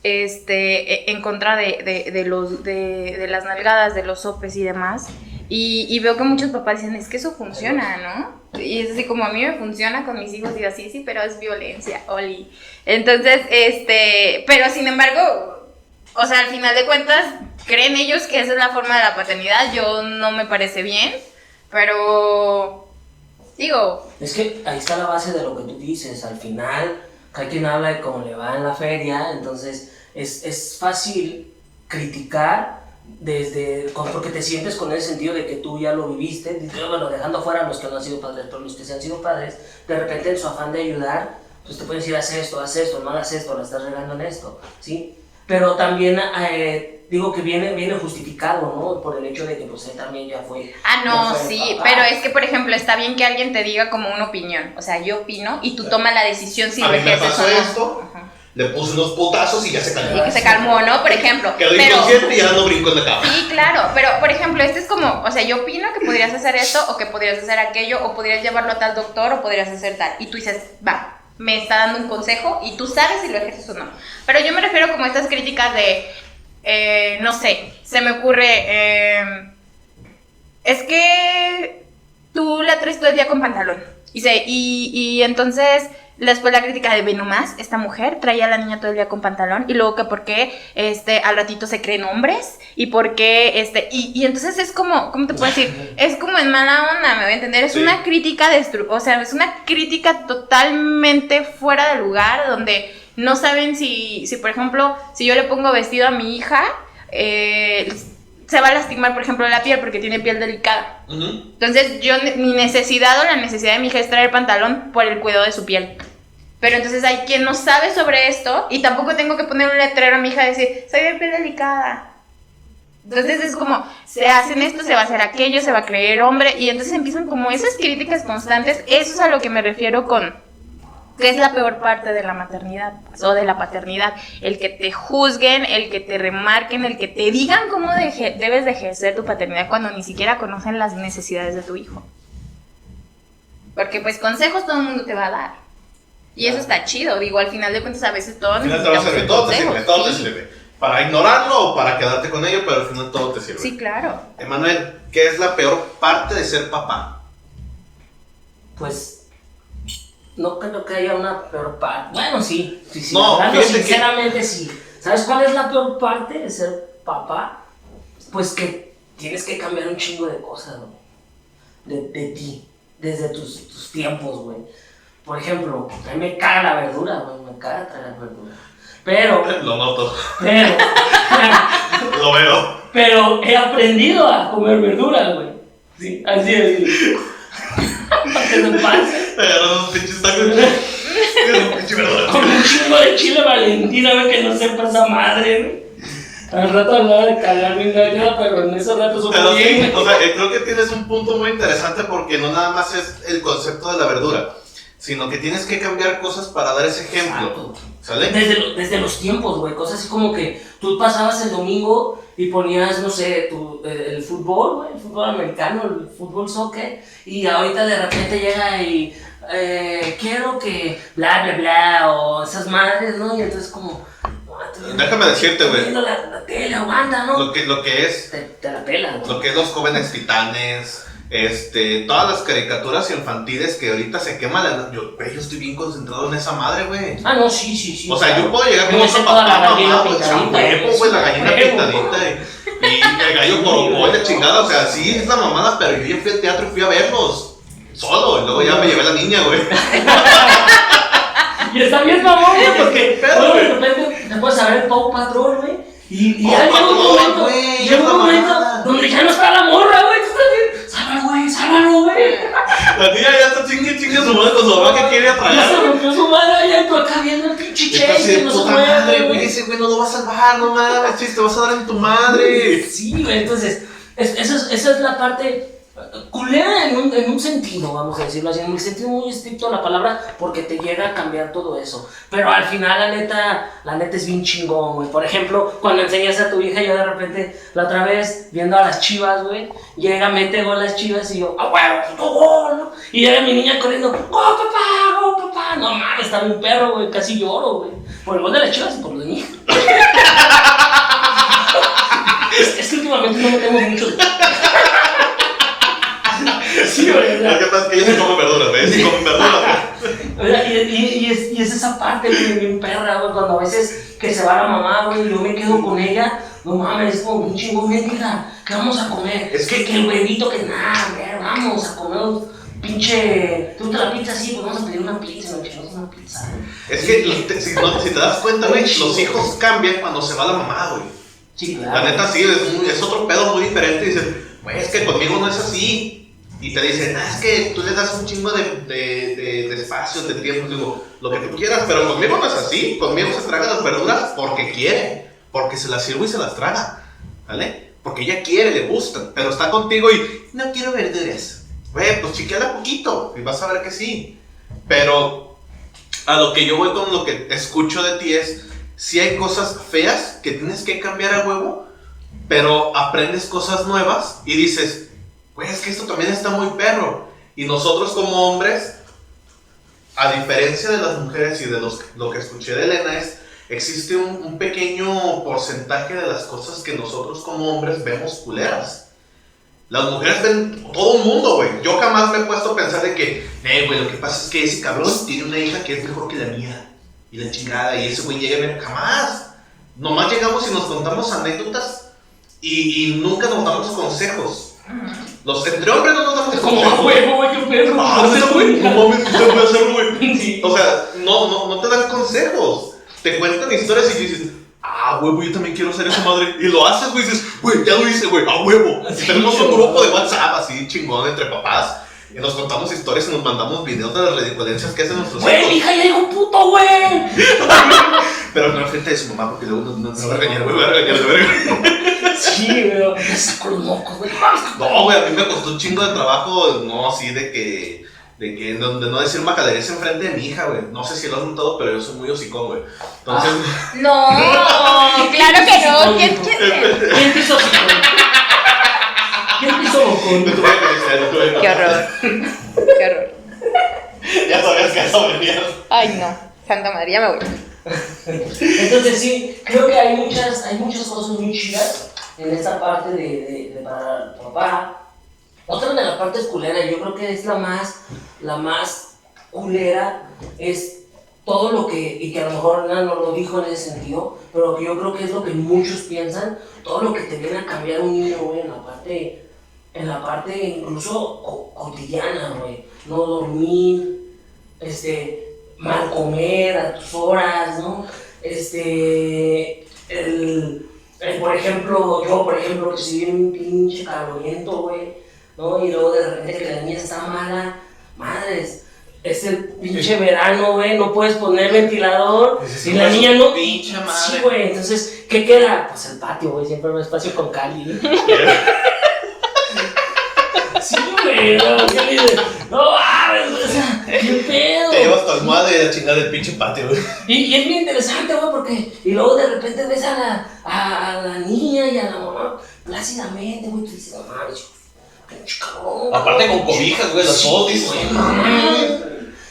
en contra de las nalgadas, de los sopes y demás. Y veo que muchos papás dicen, es que eso funciona, ¿no? Y es así como a mí me funciona con mis hijos, y así, sí, pero es violencia, Oli. Entonces, pero sin embargo, o sea, al final de cuentas, creen ellos que esa es la forma de la paternidad. Yo no me parece bien, pero digo... Es que ahí está la base de lo que tú dices. Al final, cada quien habla de cómo le va en la feria, entonces es fácil criticar porque te sientes con ese sentido de que tú ya lo viviste, bueno, dejando fuera a los que no han sido padres, pero los que se han sido padres, de repente en su afán de ayudar, pues te pueden decir, haz esto, no hagas esto, la estás regando en esto, ¿sí? Pero también digo que viene justificado, ¿no? Por el hecho de que pues él también ya fue... no, sí, pero es que, por ejemplo, está bien que alguien te diga como una opinión, o sea, yo opino y tú tomas la decisión si lo ejerces o no. A mí me pasó esto, le puse unos putazos y ya se calmó. Y que se calmó, ¿no? Por ejemplo. Quedó inconsciente y ya no brincó en la cama. Sí, claro, pero, por ejemplo, este es como, o sea, yo opino que podrías hacer esto, o que podrías hacer aquello, o podrías llevarlo a tal doctor, o podrías hacer tal, y tú dices, va, me está dando un consejo, y tú sabes si lo ejerces o no. Pero yo me refiero como a estas críticas de, no sé, se me ocurre, es que tú la traes todo el día con pantalón, y entonces... Después la crítica de, ve nomás, esta mujer traía a la niña todo el día con pantalón, y luego que por qué al ratito se creen hombres, y por qué, y entonces es como, ¿cómo te puedo decir? Es como en mala onda, me voy a entender, es una crítica o sea, es una crítica totalmente fuera de lugar, donde no saben si por ejemplo, si yo le pongo vestido a mi hija, se va a lastimar, por ejemplo, la piel porque tiene piel delicada. Entonces, mi necesidad o la necesidad de mi hija es traer pantalón por el cuidado de su piel. Pero entonces hay quien no sabe sobre esto y tampoco tengo que poner un letrero a mi hija y decir, soy de piel delicada. Entonces es como, se hacen esto, se va a hacer aquello, se va a creer hombre, y entonces empiezan como esas críticas constantes. Eso es a lo que me refiero con... que es la peor parte de la maternidad, pues, o de la paternidad, el que te juzguen, el que te remarquen, el que te digan cómo debes de ejercer tu paternidad cuando ni siquiera conocen las necesidades de tu hijo. Porque pues consejos todo el mundo te va a dar. Y eso está chido, digo, al final de cuentas a veces todos necesitamos consejos. Todo te sirve. Para ignorarlo o para quedarte con ello, pero al final todo te sirve. Sí, claro. Emanuel, ¿qué es la peor parte de ser papá? Pues... no creo que haya una peor parte. Bueno, sí. No, hablando sinceramente, sí. ¿Sabes cuál es la peor parte de ser papá? Pues que tienes que cambiar un chingo de cosas, ¿no? De ti, desde tus tiempos, güey. Por ejemplo, a mí me caga la verdura, güey. Me caga traer verdura. Pero... lo noto. Pero... lo veo. Pero he aprendido a comer verdura, güey. Sí, así. ¿Qué te pasa? Me agarran unos pinches tacos. Con un chingo de chile Valentina, güey, que no sepa esa madre, güey. Al rato hablaba de cagar mi gallina, pero en ese rato supo bien. Sí, o sea, creo que tienes un punto muy interesante porque no nada más es el concepto de la verdura, sino que tienes que cambiar cosas para dar ese ejemplo. Exacto. ¿Sale? Desde los tiempos, güey, cosas así como que tú pasabas el domingo y ponías, no sé, el fútbol, güey, el fútbol americano, el fútbol soccer, y ahorita de repente llega y quiero que bla, bla, bla, o esas madres, ¿no? Y entonces como... déjame decirte, güey. La tele, aguanta, ¿no? Lo que es... Te la pelan, güey. Lo que es los jóvenes titanes... todas las caricaturas infantiles que ahorita se queman, yo estoy bien concentrado en esa madre, güey. Ah, no, sí. O sea, claro. yo puedo llegar con otro papá, mamá, pues a huevo, güey, la gallina pintadita y el gallo corocó y la chingada, o sea, sí es la mamada, pero yo ya fui al teatro y fui a verlos solo, y luego ya me llevé la niña, güey. Y está bien, mamón, güey, porque luego de repente te puedes saber Paw Patrol, güey, y ya llega un momento donde ya no está la morra, güey, tú estás bien, sábalo, güey. La niña ya está chingue su madre con su mamá que quiere atragar. Ya se rompió su madre allá tú acá viendo el pinche Chase que no se mueve, güey. Ese güey no lo va a salvar, no mames, chiste, te vas a dar en tu madre. Sí, güey, entonces, esa es la parte culera en un sentido, vamos a decirlo así, en un sentido muy estricto de la palabra, porque te llega a cambiar todo eso. Pero al final, la neta es bien chingón, güey. Por ejemplo, cuando enseñas a tu hija, yo de repente, la otra vez, viendo a las Chivas, güey, llega, mete gol las Chivas y yo, ¡ah, güey, tu gol! ¿No? Y llega mi niña corriendo, ¡oh, papá! No mames, está un perro, güey, casi lloro, güey. Por el gol de las Chivas y por lo de mi hija. Es que últimamente no me tengo mucho de... Y es esa parte, güey, bien perra, güey, cuando a veces que se va la mamá, güey, yo me quedo con ella, no mames, es como un chingón, hija, ¿qué vamos a comer? Es que el huevito que nada, güey, vamos a comer un pinche, ¿te gusta la pizza? Sí, pues vamos a pedir una pizza, no chingos, una pizza. Es que, si te das cuenta, güey, los hijos cambian cuando se va la mamá, güey. Sí, claro. La neta, sí, es otro pedo muy diferente, dices, güey, es que conmigo no es así. Y te dicen, es que tú le das un chingo de espacio, de tiempo, digo, lo que tú quieras, pero conmigo no es así. Conmigo se traga las verduras porque quiere, porque se las sirvo y se las traga, ¿vale? Porque ella quiere, le gustan, pero está contigo y no quiero verduras. Güey, pues chiqueala poquito y vas a ver que sí. Pero a lo que yo voy con lo que escucho de ti es, si hay cosas feas que tienes que cambiar a huevo, pero aprendes cosas nuevas y dices, güey, es que esto también está muy perro. Y nosotros como hombres, a diferencia de las mujeres y de lo que escuché de Elena, existe un pequeño porcentaje de las cosas que nosotros como hombres vemos culeras. Las mujeres ven todo el mundo, güey. Yo jamás me he puesto a pensar de que, güey, lo que pasa es que ese cabrón tiene una hija que es mejor que la mía. Y la chingada, y ese güey llega, jamás. Nomás llegamos y nos contamos anécdotas y nunca nos damos consejos. Entre hombres no nos damos como a huevo, güey, qué pedo. No mames, ¿qué se puede hacer, güey? Sí. O sea, no te dan consejos. Te cuentan historias y dices, huevo, yo también quiero hacer esa madre. Y lo haces, güey, y dices, güey, ya lo hice, güey, a huevo. Y tenemos un grupo de WhatsApp así chingón entre papás. Y nos contamos historias y nos mandamos videos de las ridiculencias que hacen nuestros hijos. Güey, hija, ya dijo puto, güey. Pero no enfrente de su mamá porque luego nos va a regañar, güey, va a regañar. Sí, güey, me saco los mocos, güey. No, güey, a mí me costó un chingo de trabajo, no así de que no decir macaderías enfrente de mi hija, güey. No sé si lo has notado, pero yo soy muy hocicón, güey. Entonces. No, claro que no. ¿Quién te hizo hocicón? ¿Quién te hizo hocicón? No tuve que Qué horror. Qué horror. Ya sabías que eso venía. Ay, no. Santa María, me voy. Entonces sí, creo que hay muchas cosas muy chidas en esta parte de para el papá. Otra de la parte culera, yo creo que es la más culera, es todo lo que, y que a lo mejor no lo dijo en ese sentido, pero que yo creo que es lo que muchos piensan, todo lo que te viene a cambiar un niño, güey, en la parte incluso cotidiana, güey. No dormir, mal comer a tus horas, ¿no? Por ejemplo, que si viene un pinche caloriento, güey, ¿no? Y luego de repente que la niña está mala, madres, es el pinche verano, güey, no puedes poner ventilador, y la niña no... Pinche madre. Sí, güey, entonces, ¿qué queda? Pues el patio, güey, siempre un espacio con Cali, ¿no? Sí, güey, no, ¿qué le dices? No mames, o sea, qué pedo. Te llevas tu almohada y la chingada del pinche patio, güey. Y es bien interesante, güey, porque... Y luego de repente ves a la niña y a la mamá plácidamente, güey, tú dices, no mames, pinche cabrón. Aparte con cobijas, güey, las botis.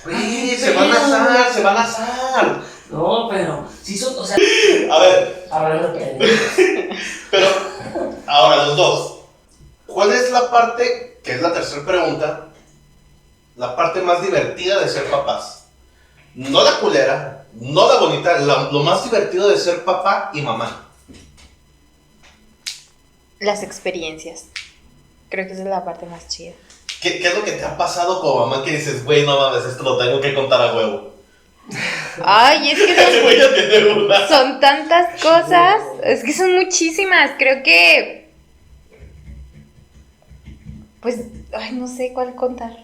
Güey, se van a asar. No, pero sí son, o sea... A ver. Hablando de Pero, ahora, los dos. ¿Cuál es la parte, que es la tercera pregunta, la parte más divertida de ser papás? No la culera, no la bonita, lo más divertido de ser papá y mamá. Las experiencias. Creo que esa es la parte más chida. ¿Qué es lo que te ha pasado como mamá que dices, güey, no mames, esto lo tengo que contar a huevo? Ay, es que son tantas cosas, es que son muchísimas. Creo que, pues, ay, no sé cuál contar.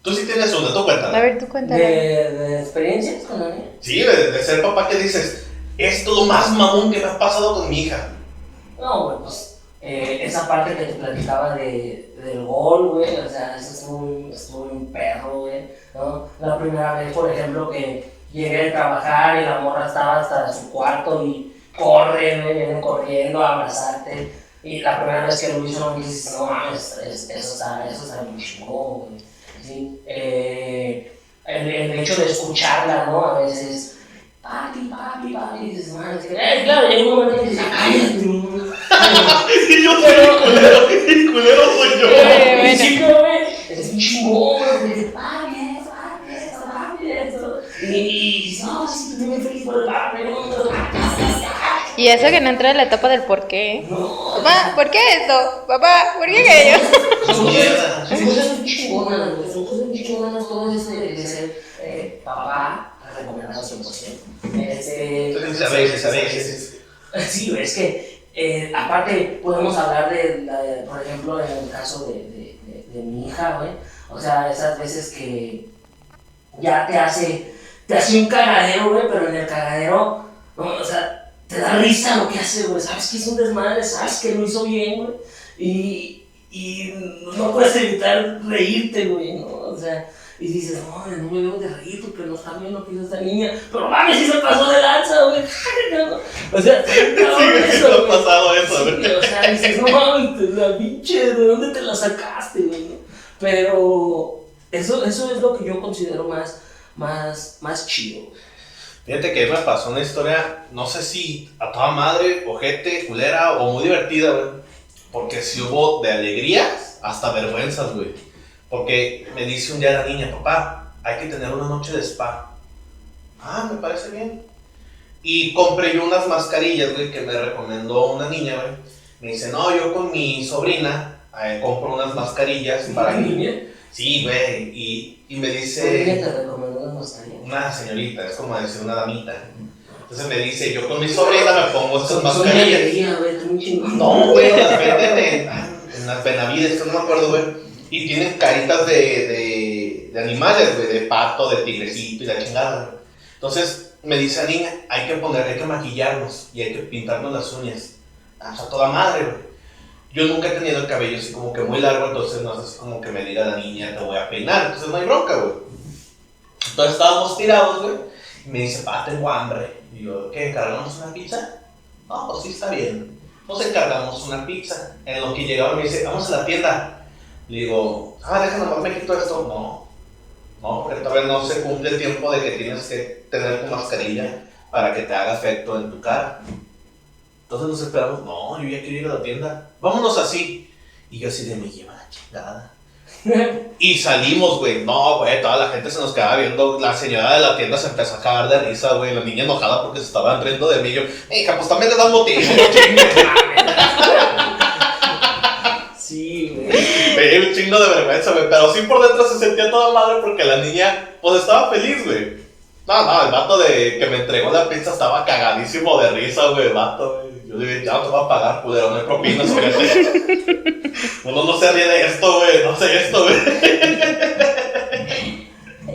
Tú sí tienes una, tú cuéntala. A ver, tú cuéntala. ¿De experiencias con la niña? Sí, de ser papá que dices, esto es lo más mamón que me ha pasado con mi hija. No, güey, pues esa parte que te platicaba del gol, güey, o sea, eso estuvo un perro, güey, ¿no? La primera vez, por ejemplo, que llegué a trabajar y la morra estaba hasta su cuarto y corre, güey, vienen corriendo a abrazarte. Y la primera vez que lo hizo, no me dices, no mames, eso está muy chingón, güey. ¿Sí? El hecho de escucharla, ¿no? A veces, papi, y dices, man, claro, llega un momento que dices, cállate, Y yo soy el culero soy yo. Al principio, güey, es un chingón, güey, papi, eso. Y eso que no entra en la etapa del por qué. No, Papá, ¿por qué esto? Papá, ¿por qué aquello? son cosas muy chingonas, güey. Son cosas muy chingonas todo eso de ser papá. Recomendado 100%. Sabéis. Sí, güey, es que aparte podemos hablar por ejemplo, en el caso de mi hija, güey. O sea, esas veces que ya te hace un cagadero, güey, pero en el cagadero, no, o sea, te da risa lo que hace, güey. Sabes que es un desmadre, sabes que lo hizo bien, güey. Y no puedes evitar reírte, güey, ¿no? O sea, y dices, no me debo de reír porque no está bien lo que hizo esta niña. Pero mames, si se pasó de lanza, güey. O sea, sí, ha pasado eso, güey. Sí, o sea, dices, no mames, la pinche, ¿de dónde te la sacaste, güey? Pero eso es lo que yo considero más chido. Fíjate que me pasó una historia, no sé si a toda madre, ojete, culera o muy divertida, güey. Porque si hubo de alegrías hasta vergüenzas, güey. Porque me dice un día la niña, papá, hay que tener una noche de spa. Ah, me parece bien. Y compré yo unas mascarillas, güey, que me recomendó una niña, güey. Me dice, no, yo con mi sobrina compro unas mascarillas para ¿Una niña? Sí, güey, y me dice... ¿Quién te recomendó unas mascarillas? Una señorita, es como decir una damita. Entonces me dice, yo con mi sobrina me pongo estas mascarillas. No, güey, las venden en las Benavides, que no me acuerdo, güey. Y tienen caritas de animales, güey, de pato, de tigrecito y la chingada, güey. Entonces me dice la niña, hay que maquillarnos y hay que pintarnos las uñas. O sea, toda madre, güey. Yo nunca he tenido el cabello así como que muy largo, entonces no es así como que me diga la niña, te voy a peinar. Entonces no hay bronca, güey. Entonces estábamos tirados, güey. Y me dice, pa, tengo hambre. Y yo, ¿qué? ¿Encargamos una pizza? No, pues sí, está bien. Nos encargamos una pizza. En lo que llegaba me dice, vamos a la tienda. Le digo, déjame nomás me quito esto. No, porque todavía no se cumple el tiempo de que tienes que tener tu mascarilla para que te haga efecto en tu cara. Entonces nos esperamos, no, yo ya quiero ir a la tienda. Vámonos así. Y yo así de, me lleva la chingada. Y salimos, güey. No, güey, toda la gente se nos quedaba viendo. La señora de la tienda se empezó a cagar de risa, güey. La niña enojada porque se estaban riendo de mí. Yo, hija, pues también le das motivo. Sí, güey. Me dio un chingo de vergüenza, güey. Pero sí por dentro se sentía toda madre porque la niña, pues estaba feliz, güey. No, el vato que me entregó la pizza estaba cagadísimo de risa, güey, el vato, güey. Yo le dije, ya no te voy a pagar, culero, no hay propinas, fíjate. Uno no se ríe de esto, güey, no sé esto, güey.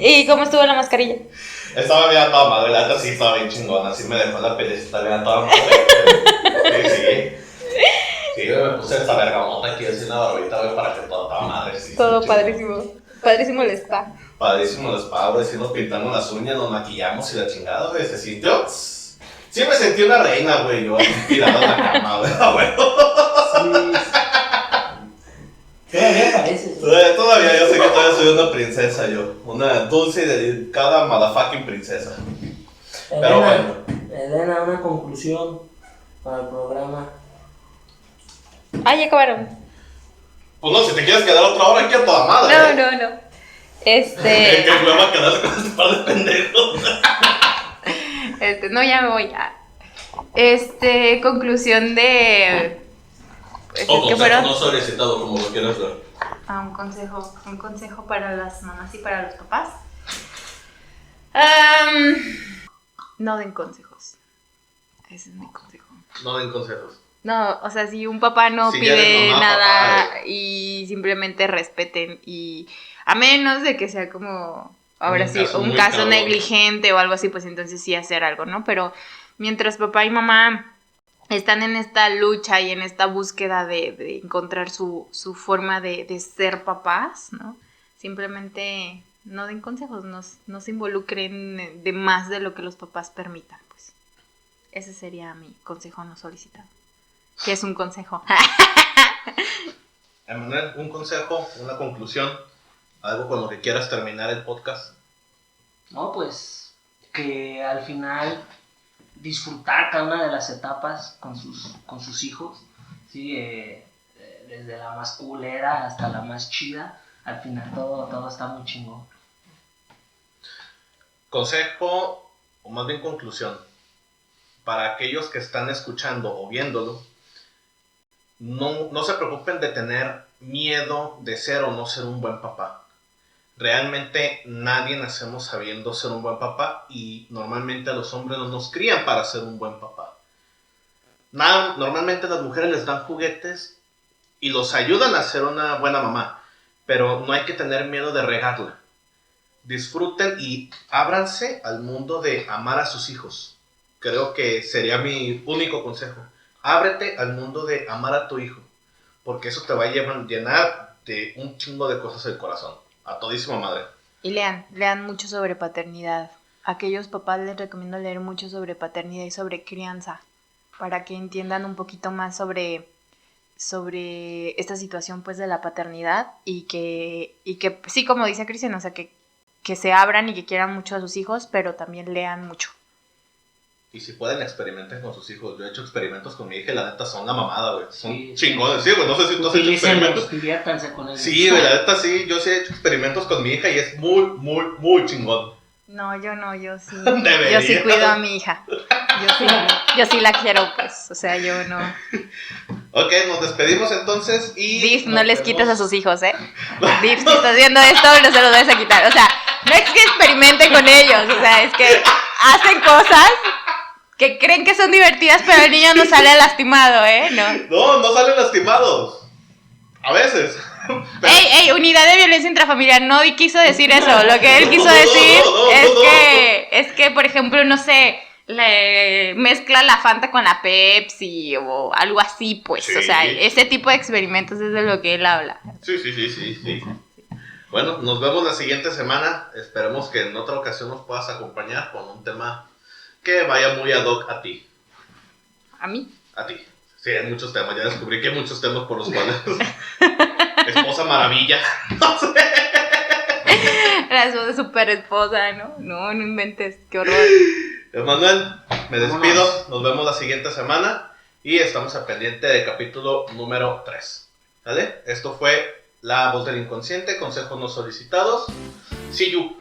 ¿Y cómo estuvo la mascarilla? Estaba bien toda madre, la neta sí estaba bien chingona, así me dejó la pelecita bien toda madre. Sí. Sí, güey, me puse esta vergamota aquí, así una barbita, güey, para que toda madre. Sí, todo padrísimo. Padrísimo el spa. Padrísimo el spa, güey, sí nos pintamos las uñas, nos maquillamos y la chingada, güey, se sintió. Sí me sentí una reina, güey, yo así tirado en la cama, güey, Sí. Todavía pareces. Todavía, yo sé que todavía soy una princesa, yo. Una dulce y delicada motherfucking princesa. Pero bueno. Elena, una conclusión para el programa. Ya acabaron. Pues no, si te quieres quedar otra hora aquí a toda madre. No. Que me va a quedar con este par de pendejos. No, ya me voy. Conclusión de... O que consejo no solicitado, como lo quieras ver. Un consejo para las mamás y para los papás. No den consejos. Ese es mi consejo. No den consejos. No, o sea, si un papá no pide mamá, nada papá, y simplemente respeten y a menos de que sea como ahora sí un caso negligente o algo así, pues entonces sí hacer algo, ¿no? Pero mientras papá y mamá están en esta lucha y en esta búsqueda de encontrar su forma de ser papás, ¿no? Simplemente no den consejos, no se involucren de más de lo que los papás permitan, pues. Ese sería mi consejo no solicitado. ¿Qué es un consejo? Emanuel, un consejo, una conclusión, algo con lo que quieras terminar el podcast. No, pues que al final disfrutar cada una de las etapas con sus hijos, ¿sí? Desde la más culera hasta la más chida, al final todo está muy chingón. Consejo, o más bien conclusión. para aquellos que están escuchando o viéndolo, no se preocupen de tener miedo de ser o no ser un buen papá. Realmente nadie nacemos sabiendo ser un buen papá y normalmente a los hombres no nos crían para ser un buen papá. Normalmente las mujeres les dan juguetes y los ayudan a ser una buena mamá, pero no hay que tener miedo de regarla. Disfruten y ábranse al mundo de amar a sus hijos. Creo que sería mi único consejo. Ábrete al mundo de amar a tu hijo, porque eso te va a llenar de un chingo de cosas el corazón. A todísima madre. Y lean mucho sobre paternidad. A aquellos papás les recomiendo leer mucho sobre paternidad y sobre crianza, para que entiendan un poquito más sobre esta situación pues de la paternidad y que sí, como dice Cristian, o sea, que se abran y que quieran mucho a sus hijos, pero también lean mucho. Y si pueden, experimenten con sus hijos. Yo he hecho experimentos con mi hija y la neta son la mamada, güey. Son Sí, chingones, sí, güey. No sé si tú has hecho experimentos. Diviértanse con ellos. Sí, güey, la neta sí. Yo sí he hecho experimentos con mi hija y es muy, muy, muy chingón. No, yo sí. Debería. Yo sí cuido a mi hija. Yo sí la quiero, pues. O sea, yo no. Ok, nos despedimos entonces y... Div, no les quites a sus hijos, ¿eh? Div, si estás viendo esto, no se los debes a quitar. O sea, no es que experimenten con ellos. O sea, es que hacen cosas que creen que son divertidas, pero el niño no sale lastimado, ¿eh? No salen lastimados. A veces. Pero... Ey, unidad de violencia intrafamiliar, no quiso decir eso. Lo que él quiso decir es que, por ejemplo, no sé, le mezcla la Fanta con la Pepsi o algo así, pues. Sí. O sea, ese tipo de experimentos es de lo que él habla. Sí. Bueno, nos vemos la siguiente semana. Esperemos que en otra ocasión nos puedas acompañar con un tema que vaya muy ad hoc a ti. ¿A mí? A ti. Sí, hay muchos temas. Ya descubrí que hay muchos temas por los cuales... Esposa maravilla. No sé. La super esposa, ¿no? No inventes. Qué horror. Emanuel, me despido. Nos vemos la siguiente semana. Y estamos al pendiente del capítulo número 3. ¿Vale? Esto fue La Voz del Inconsciente. Consejos no solicitados. See you.